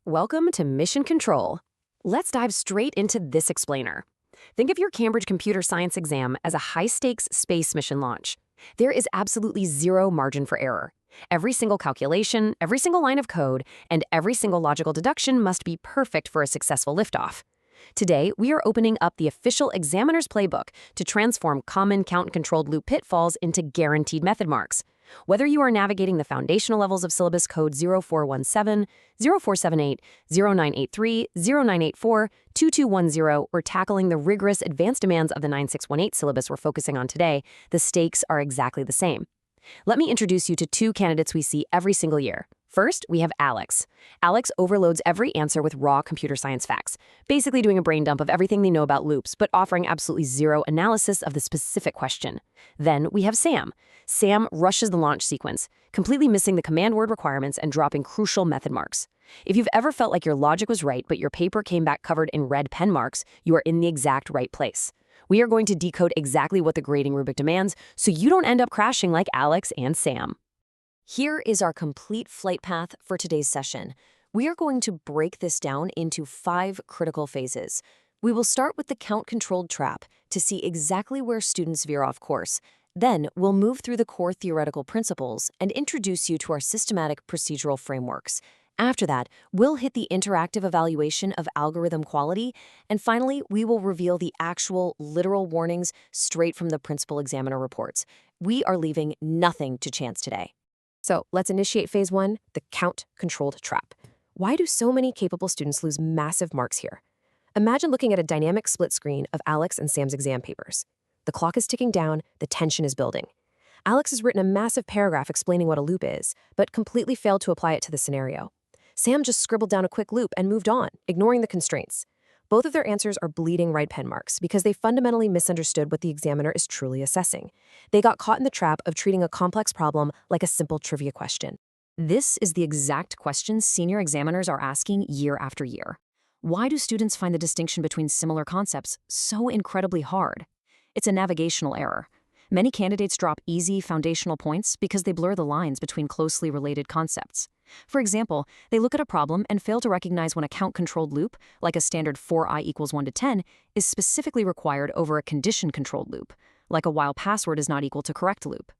Welcome to Mission Control. Let's dive straight into this explainer. Think of your Cambridge computer science exam as a high-stakes space mission launch. There is absolutely zero margin for error. Every single calculation, every single line of code, and every single logical deduction must be perfect for a successful liftoff. Today, we are opening up the official examiner's playbook to transform common count-controlled loop pitfalls into guaranteed method marks. Whether you are navigating the foundational levels of syllabus code 0417, 0478, 0983, 0984, 2210, or tackling the rigorous advanced demands of the 9618 syllabus we're focusing on today, the stakes are exactly the same. Let me introduce you to two candidates we see every single year. First, we have Alex. Alex overloads every answer with raw computer science facts, basically doing a brain dump of everything they know about loops, but offering absolutely zero analysis of the specific question. Then we have Sam. Sam rushes the launch sequence, completely missing the command word requirements and dropping crucial method marks. If you've ever felt like your logic was right, but your paper came back covered in red pen marks, you are in the exact right place. We are going to decode exactly what the grading rubric demands so you don't end up crashing like Alex and Sam. Here is our complete flight path for today's session. We are going to break this down into 5 critical phases. We will start with the count-controlled trap to see exactly where students veer off course. Then we'll move through the core theoretical principles and introduce you to our systematic procedural frameworks. After that, we'll hit the interactive evaluation of algorithm quality, and finally, we will reveal the actual, literal warnings straight from the principal examiner reports. We are leaving nothing to chance today. So let's initiate phase 1, the count-controlled trap. Why do so many capable students lose massive marks here? Imagine looking at a dynamic split screen of Alex and Sam's exam papers. The clock is ticking down, the tension is building. Alex has written a massive paragraph explaining what a loop is, but completely failed to apply it to the scenario. Sam just scribbled down a quick loop and moved on, ignoring the constraints. Both of their answers are bleeding red pen marks because they fundamentally misunderstood what the examiner is truly assessing. They got caught in the trap of treating a complex problem like a simple trivia question. This is the exact question senior examiners are asking year after year. Why do students find the distinction between similar concepts so incredibly hard? It's a navigational error. Many candidates drop easy foundational points because they blur the lines between closely related concepts. For example, they look at a problem and fail to recognize when a count-controlled loop, like a standard for I equals 1 to 10, is specifically required over a condition-controlled loop, like a while password is not equal to correct loop.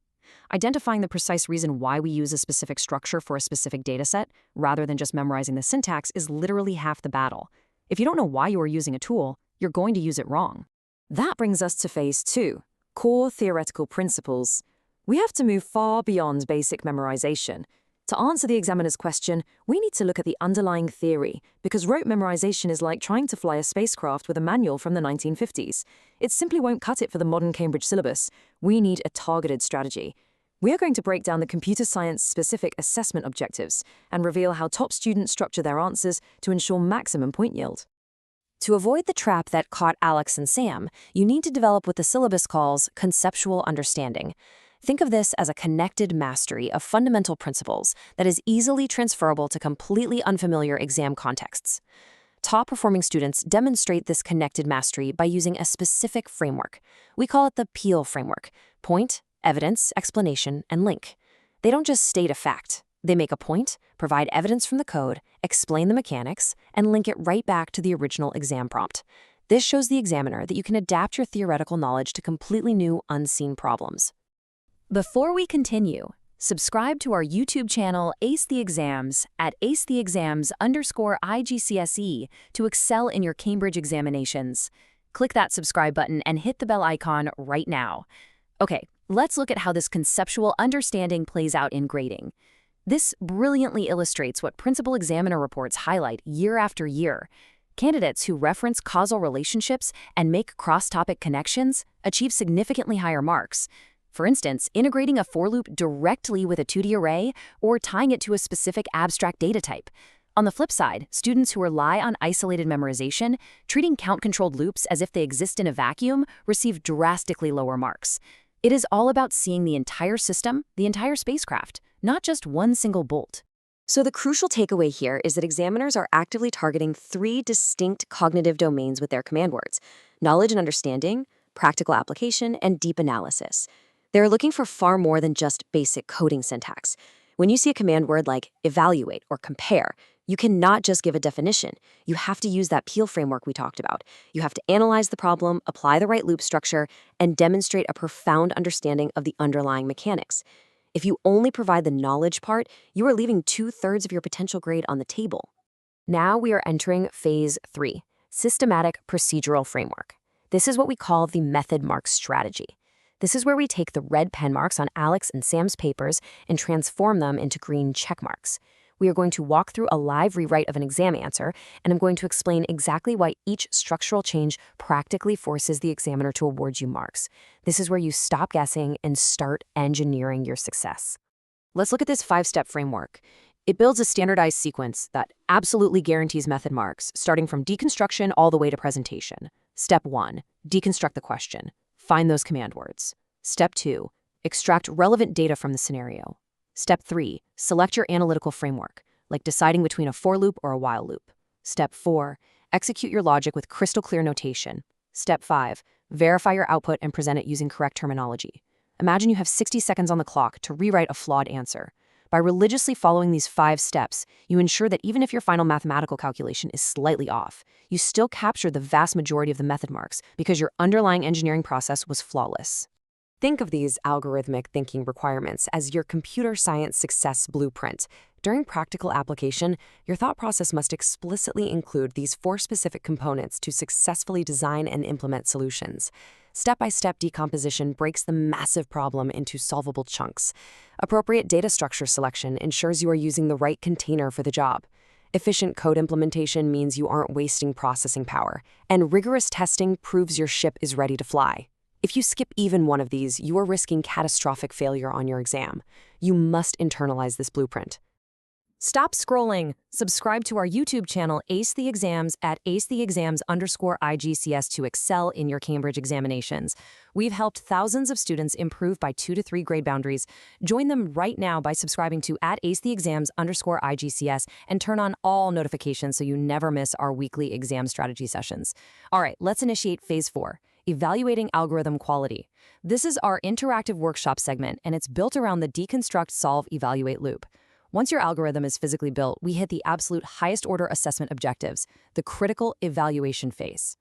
Identifying the precise reason why we use a specific structure for a specific dataset, rather than just memorizing the syntax, is literally half the battle. If you don't know why you are using a tool, you're going to use it wrong. That brings us to phase 2, core theoretical principles. We have to move far beyond basic memorization. To answer the examiner's question, we need to look at the underlying theory, because rote memorization is like trying to fly a spacecraft with a manual from the 1950s. It simply won't cut it for the modern Cambridge syllabus. We need a targeted strategy. We are going to break down the computer science-specific assessment objectives and reveal how top students structure their answers to ensure maximum point yield. To avoid the trap that caught Alex and Sam, you need to develop what the syllabus calls conceptual understanding. Think of this as a connected mastery of fundamental principles that is easily transferable to completely unfamiliar exam contexts. Top-performing students demonstrate this connected mastery by using a specific framework. We call it the PEAL framework: point, evidence, explanation, and link. They don't just state a fact. They make a point, provide evidence from the code, explain the mechanics, and link it right back to the original exam prompt. This shows the examiner that you can adapt your theoretical knowledge to completely new, unseen problems. Before we continue, subscribe to our YouTube channel Ace the Exams at acetheexams_IGCSE to excel in your Cambridge examinations. Click that subscribe button and hit the bell icon right now. Okay, let's look at how this conceptual understanding plays out in grading. This brilliantly illustrates what principal examiner reports highlight year after year. Candidates who reference causal relationships and make cross-topic connections achieve significantly higher marks. For instance, integrating a for loop directly with a 2D array or tying it to a specific abstract data type. On the flip side, students who rely on isolated memorization, treating count-controlled loops as if they exist in a vacuum, receive drastically lower marks. It is all about seeing the entire system, the entire spacecraft, not just one single bolt. So the crucial takeaway here is that examiners are actively targeting 3 distinct cognitive domains with their command words: knowledge and understanding, practical application, and deep analysis. They're looking for far more than just basic coding syntax. When you see a command word like evaluate or compare, You cannot just give a definition. You have to use that Peel framework we talked about. You have to analyze the problem, apply the right loop structure, and demonstrate a profound understanding of the underlying mechanics. If you only provide the knowledge part, you are leaving 2/3 of your potential grade on the table. Now we are entering phase 3, systematic procedural framework. This is what we call the method mark strategy. This is where we take the red pen marks on Alex and Sam's papers and transform them into green check marks. We are going to walk through a live rewrite of an exam answer, and I'm going to explain exactly why each structural change practically forces the examiner to award you marks. This is where you stop guessing and start engineering your success. Let's look at this 5-step framework. It builds a standardized sequence that absolutely guarantees method marks, starting from deconstruction all the way to presentation. Step 1, deconstruct the question. Find those command words. Step 2, extract relevant data from the scenario. Step 3, select your analytical framework, like deciding between a for loop or a while loop. Step 4, execute your logic with crystal clear notation. Step 5, verify your output and present it using correct terminology. Imagine you have 60 seconds on the clock to rewrite a flawed answer. By religiously following these 5 steps, you ensure that even if your final mathematical calculation is slightly off, you still capture the vast majority of the method marks because your underlying engineering process was flawless. Think of these algorithmic thinking requirements as your computer science success blueprint. During practical application, your thought process must explicitly include these 4 specific components to successfully design and implement solutions. Step-by-step decomposition breaks the massive problem into solvable chunks. Appropriate data structure selection ensures you are using the right container for the job. Efficient code implementation means you aren't wasting processing power. And rigorous testing proves your ship is ready to fly. If you skip even one of these, you are risking catastrophic failure on your exam. You must internalize this blueprint. Stop scrolling. Subscribe to our YouTube channel, Ace the Exams, at acetheexams_IGCS to excel in your Cambridge examinations. We've helped thousands of students improve by 2 to 3 grade boundaries. Join them right now by subscribing to at acetheexams_IGCS and turn on all notifications so you never miss our weekly exam strategy sessions. All right, let's initiate phase 4. Evaluating algorithm quality. This is our interactive workshop segment, and it's built around the deconstruct, solve, evaluate loop. Once your algorithm is physically built, we hit the absolute highest order assessment objectives, the critical evaluation phase.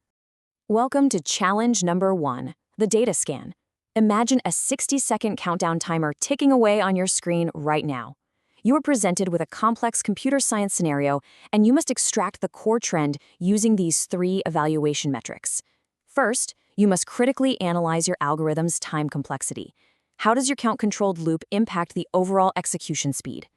Welcome to challenge number 1, the data scan. Imagine a 60-second countdown timer ticking away on your screen right now. You are presented with a complex computer science scenario, and you must extract the core trend using these 3 evaluation metrics. First, you must critically analyze your algorithm's time complexity. How does your count-controlled loop impact the overall execution speed?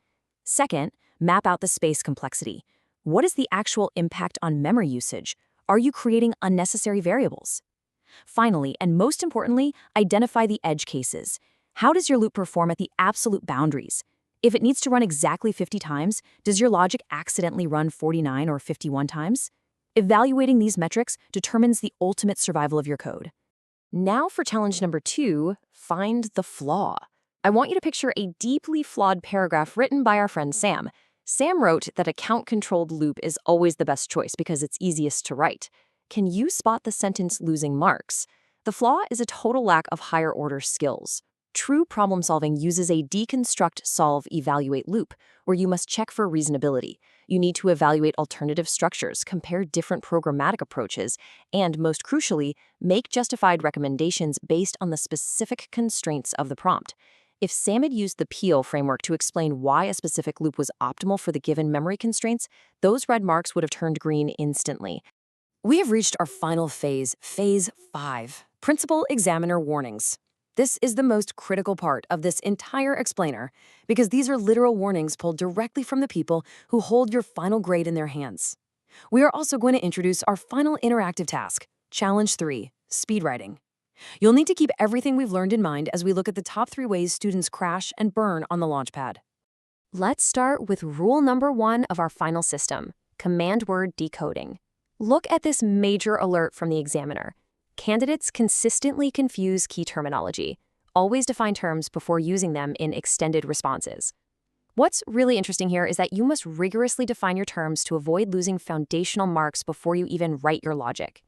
Second, map out the space complexity. What is the actual impact on memory usage? Are you creating unnecessary variables? Finally, and most importantly, identify the edge cases. How does your loop perform at the absolute boundaries? If it needs to run exactly 50 times, does your logic accidentally run 49 or 51 times? Evaluating these metrics determines the ultimate survival of your code. Now for challenge number 2, find the flaw. I want you to picture a deeply flawed paragraph written by our friend Sam. Sam wrote that a count-controlled loop is always the best choice because it's easiest to write. Can you spot the sentence losing marks? The flaw is a total lack of higher-order skills. True problem-solving uses a deconstruct, solve, evaluate loop, where you must check for reasonability. You need to evaluate alternative structures, compare different programmatic approaches, and, most crucially, make justified recommendations based on the specific constraints of the prompt. If Sam had used the Peel framework to explain why a specific loop was optimal for the given memory constraints, those red marks would have turned green instantly. We have reached our final phase, phase 5, principal examiner warnings. This is the most critical part of this entire explainer because these are literal warnings pulled directly from the people who hold your final grade in their hands. We are also going to introduce our final interactive task, challenge 3, speed writing. You'll need to keep everything we've learned in mind as we look at the top 3 ways students crash and burn on the Launchpad. Let's start with rule number 1 of our final system, command word decoding. Look at this major alert from the examiner. Candidates consistently confuse key terminology. Always define terms before using them in extended responses. What's really interesting here is that you must rigorously define your terms to avoid losing foundational marks before you even write your logic.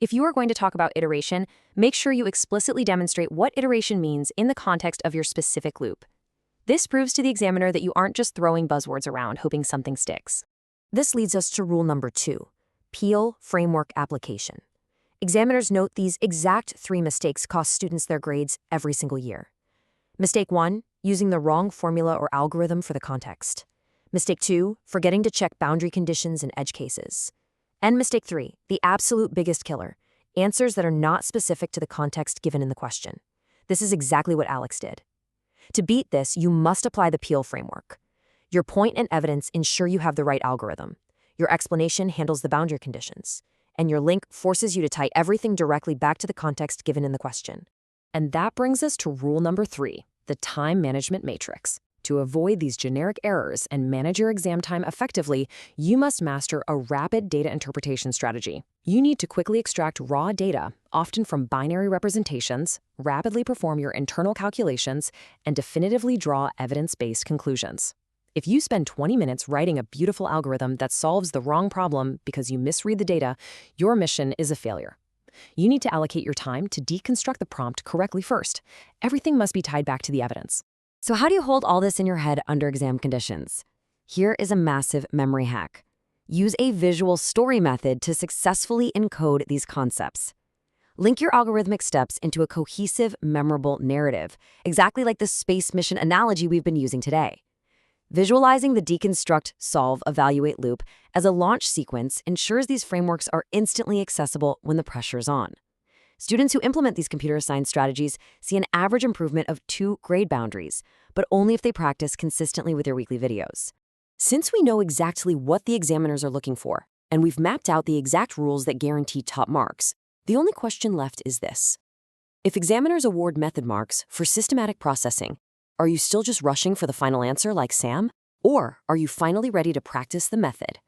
If you are going to talk about iteration, make sure you explicitly demonstrate what iteration means in the context of your specific loop. This proves to the examiner that you aren't just throwing buzzwords around hoping something sticks. This leads us to rule number 2, Peel framework application. Examiners note these exact 3 mistakes cost students their grades every single year. Mistake 1, using the wrong formula or algorithm for the context. Mistake 2, forgetting to check boundary conditions in edge cases. And mistake 3, the absolute biggest killer, answers that are not specific to the context given in the question. This is exactly what Alex did. To beat this, you must apply the Peel framework. Your point and evidence ensure you have the right algorithm. Your explanation handles the boundary conditions. And your link forces you to tie everything directly back to the context given in the question. And that brings us to rule number 3, the time management matrix. To avoid these generic errors and manage your exam time effectively, you must master a rapid data interpretation strategy. You need to quickly extract raw data, often from binary representations, rapidly perform your internal calculations, and definitively draw evidence-based conclusions. If you spend 20 minutes writing a beautiful algorithm that solves the wrong problem because you misread the data, your mission is a failure. You need to allocate your time to deconstruct the prompt correctly first. Everything must be tied back to the evidence. So how do you hold all this in your head under exam conditions? Here is a massive memory hack. Use a visual story method to successfully encode these concepts. Link your algorithmic steps into a cohesive, memorable narrative, exactly like the space mission analogy we've been using today. Visualizing the deconstruct, solve, evaluate loop as a launch sequence ensures these frameworks are instantly accessible when the pressure is on. Students who implement these computer science strategies see an average improvement of 2 grade boundaries, but only if they practice consistently with their weekly videos. Since we know exactly what the examiners are looking for, and we've mapped out the exact rules that guarantee top marks, the only question left is this. If examiners award method marks for systematic processing, are you still just rushing for the final answer like Sam? Or are you finally ready to practice the method?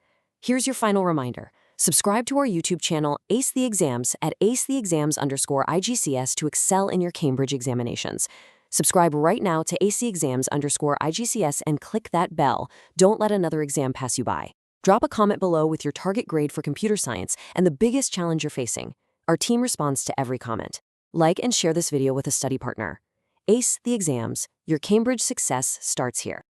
Here's your final reminder. Subscribe to our YouTube channel, Ace the Exams, at acetheexams_IGCS to excel in your Cambridge examinations. Subscribe right now to acetheexams_IGCS and click that bell. Don't let another exam pass you by. Drop a comment below with your target grade for computer science and the biggest challenge you're facing. Our team responds to every comment. Like and share this video with a study partner. Ace the Exams, your Cambridge success starts here.